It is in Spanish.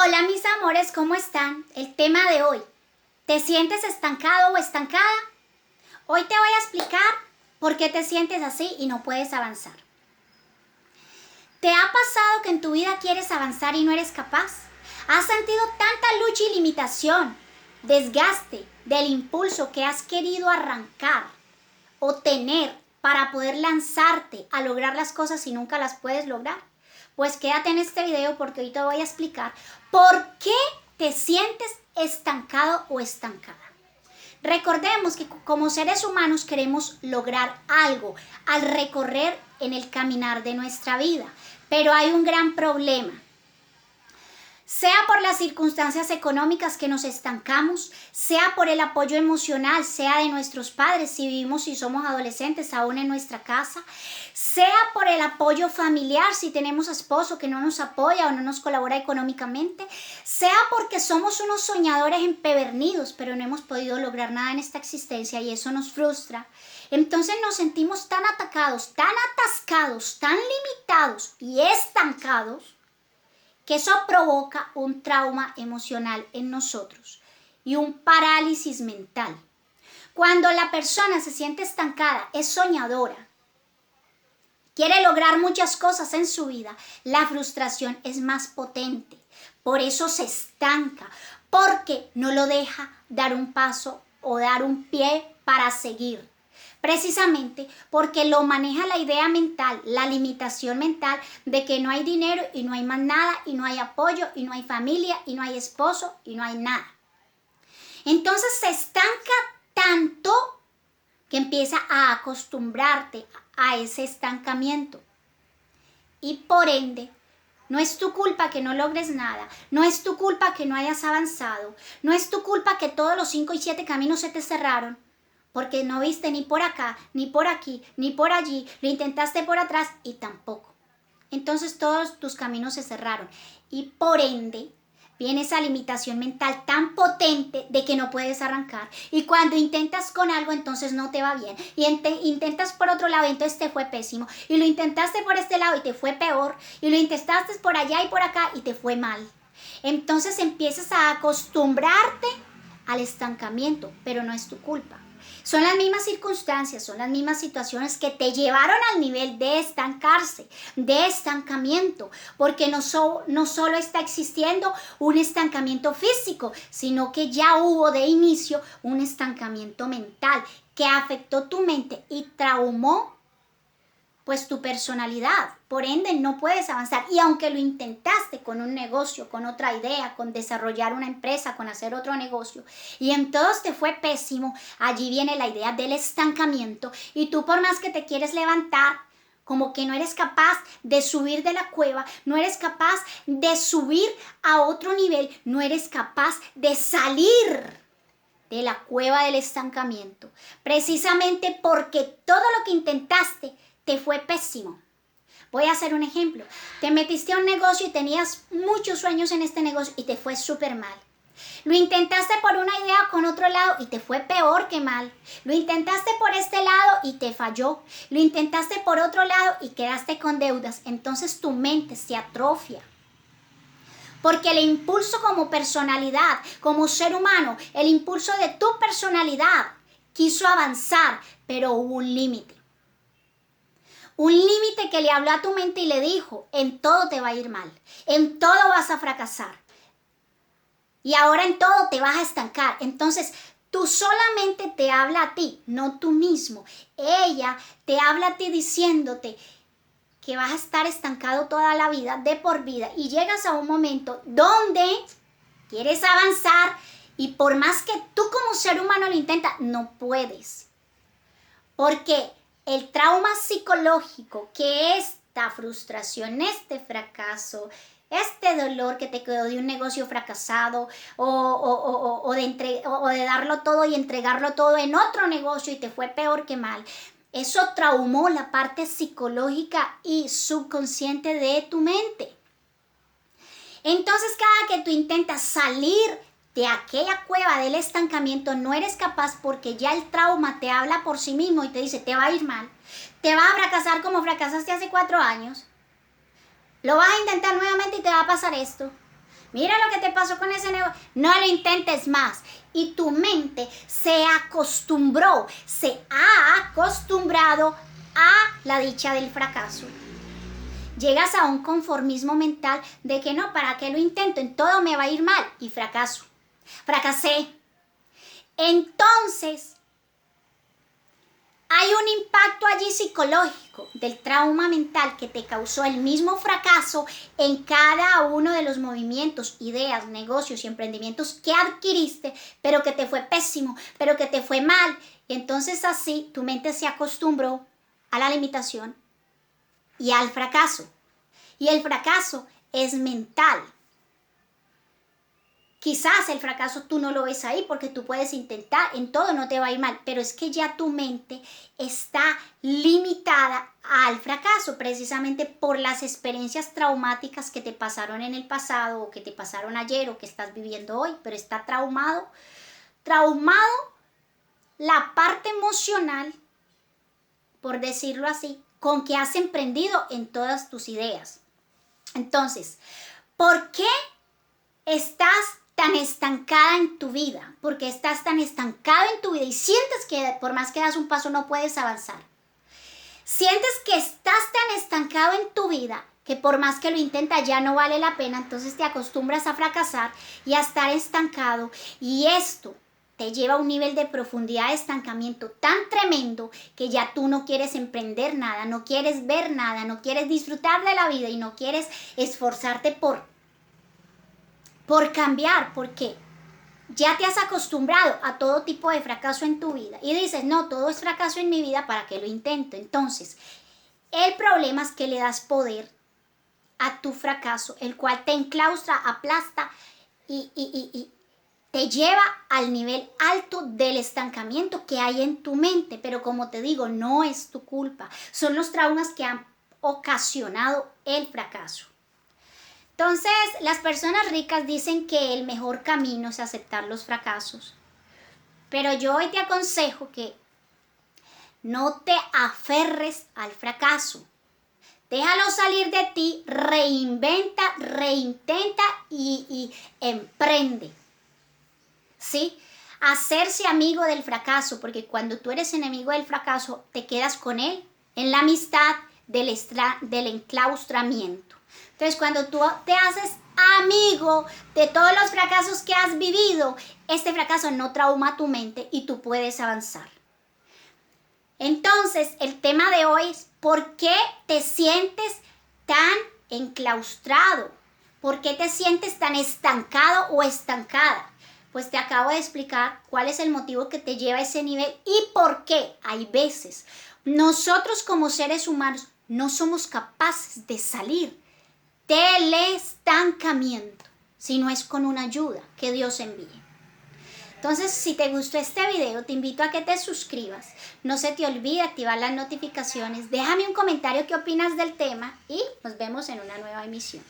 Hola mis amores, ¿cómo están? El tema de hoy, ¿te sientes estancado o estancada? Hoy te voy a explicar por qué te sientes así y no puedes avanzar. ¿Te ha pasado que en tu vida quieres avanzar y no eres capaz? ¿Has sentido tanta lucha y limitación, desgaste del impulso que has querido arrancar o tener para poder lanzarte a lograr las cosas y nunca las puedes lograr? Pues quédate en este video porque hoy te voy a explicar por qué te sientes estancado o estancada. Recordemos que como seres humanos queremos lograr algo al recorrer en el caminar de nuestra vida, pero hay un gran problema. Sea por las circunstancias económicas que nos estancamos, sea por el apoyo emocional, sea de nuestros padres si vivimos y somos adolescentes aún en nuestra casa, sea por el apoyo familiar si tenemos esposo que no nos apoya o no nos colabora económicamente, sea porque somos unos soñadores empedernidos pero no hemos podido lograr nada en esta existencia y eso nos frustra. Entonces nos sentimos tan atacados, tan atascados, tan limitados y estancados que eso provoca un trauma emocional en nosotros y un parálisis mental. Cuando la persona se siente estancada, es soñadora, quiere lograr muchas cosas en su vida, la frustración es más potente. Por eso se estanca, porque no lo deja dar un paso o dar un pie para seguir. Precisamente porque lo maneja la idea mental, la limitación mental de que no hay dinero y no hay más nada y no hay apoyo y no hay familia y no hay esposo y no hay nada. Entonces se estanca tanto que empieza a acostumbrarte a ese estancamiento y por ende no es tu culpa que no logres nada, no es tu culpa que no hayas avanzado, no es tu culpa que todos los 5 y 7 caminos se te cerraron. Porque no viste ni por acá, ni por aquí, ni por allí, lo intentaste por atrás y tampoco. Entonces todos tus caminos se cerraron y por ende viene esa limitación mental tan potente de que no puedes arrancar. Y cuando intentas con algo entonces no te va bien y intentas por otro lado entonces te fue pésimo y lo intentaste por este lado y te fue peor y lo intentaste por allá y por acá y te fue mal. Entonces empiezas a acostumbrarte al estancamiento, pero no es tu culpa. Son las mismas circunstancias, son las mismas situaciones que te llevaron al nivel de estancarse, de estancamiento, porque no solo está existiendo un estancamiento físico, sino que ya hubo de inicio un estancamiento mental que afectó tu mente y traumó pues tu personalidad, por ende no puedes avanzar y aunque lo intentaste con un negocio, con otra idea, con desarrollar una empresa, con hacer otro negocio y en todos te fue pésimo, allí viene la idea del estancamiento y tú por más que te quieres levantar, como que no eres capaz de subir de la cueva, no eres capaz de subir a otro nivel, no eres capaz de salir de la cueva del estancamiento, precisamente porque todo lo que intentaste te fue pésimo. Voy a hacer un ejemplo. Te metiste a un negocio y tenías muchos sueños en este negocio y te fue súper mal. Lo intentaste por una idea con otro lado y te fue peor que mal. Lo intentaste por este lado y te falló. Lo intentaste por otro lado y quedaste con deudas. Entonces tu mente se atrofia. Porque el impulso como personalidad, como ser humano, el impulso de tu personalidad quiso avanzar, pero hubo un límite. Un límite que le habló a tu mente y le dijo, en todo te va a ir mal, en todo vas a fracasar. Y ahora en todo te vas a estancar. Entonces, tú solamente te habla a ti, no tú mismo. Ella te habla a ti diciéndote que vas a estar estancado toda la vida, de por vida. Y llegas a un momento donde quieres avanzar y por más que tú como ser humano lo intentas, no puedes. Porque el trauma psicológico que esta frustración, este fracaso, este dolor que te quedó de un negocio fracasado o de darlo todo y entregarlo todo en otro negocio y te fue peor que mal, eso traumó la parte psicológica y subconsciente de tu mente. Entonces cada que tú intentas salir de aquella cueva del estancamiento no eres capaz porque ya el trauma te habla por sí mismo y te dice te va a ir mal, te va a fracasar como fracasaste hace 4 años, lo vas a intentar nuevamente y te va a pasar esto. Mira lo que te pasó con ese negocio. No lo intentes más. Y tu mente se ha acostumbrado a la dicha del fracaso. Llegas a un conformismo mental de que no, ¿para qué lo intento? En todo me va a ir mal y fracaso. Fracasé. Entonces, hay un impacto allí psicológico del trauma mental que te causó el mismo fracaso en cada uno de los movimientos, ideas, negocios y emprendimientos que adquiriste, pero que te fue pésimo, pero que te fue mal. Y entonces así tu mente se acostumbró a la limitación y al fracaso. Y el fracaso es mental. Quizás el fracaso tú no lo ves ahí porque tú puedes intentar, en todo no te va a ir mal, pero es que ya tu mente está limitada al fracaso precisamente por las experiencias traumáticas que te pasaron en el pasado o que te pasaron ayer o que estás viviendo hoy, pero está traumado la parte emocional, por decirlo así, con que has emprendido en todas tus ideas. Entonces, ¿por qué estás tan estancada en tu vida? Porque estás tan estancado en tu vida y sientes que por más que das un paso no puedes avanzar. Sientes que estás tan estancado en tu vida que por más que lo intentas ya no vale la pena, entonces te acostumbras a fracasar y a estar estancado, y esto te lleva a un nivel de profundidad de estancamiento tan tremendo que ya tú no quieres emprender nada, no quieres ver nada, no quieres disfrutar de la vida y no quieres esforzarte por cambiar, porque ya te has acostumbrado a todo tipo de fracaso en tu vida y dices, no, todo es fracaso en mi vida, ¿para qué lo intento? Entonces, el problema es que le das poder a tu fracaso, el cual te enclaustra, aplasta y te lleva al nivel alto del estancamiento que hay en tu mente. Pero como te digo, no es tu culpa, son los traumas que han ocasionado el fracaso. Entonces, las personas ricas dicen que el mejor camino es aceptar los fracasos. Pero yo hoy te aconsejo que no te aferres al fracaso. Déjalo salir de ti, reinventa, reintenta y emprende. ¿Sí? Hacerse amigo del fracaso, porque cuando tú eres enemigo del fracaso, te quedas con él en la amistad del enclaustramiento. Entonces, cuando tú te haces amigo de todos los fracasos que has vivido, este fracaso no trauma tu mente y tú puedes avanzar. Entonces, el tema de hoy es ¿por qué te sientes tan enclaustrado? ¿Por qué te sientes tan estancado o estancada? Pues te acabo de explicar cuál es el motivo que te lleva a ese nivel y por qué hay veces nosotros como seres humanos no somos capaces de salir del estancamiento si no es con una ayuda que Dios envíe. Entonces, si te gustó este video, te invito a que te suscribas. No se te olvide activar las notificaciones. Déjame un comentario qué opinas del tema y nos vemos en una nueva emisión.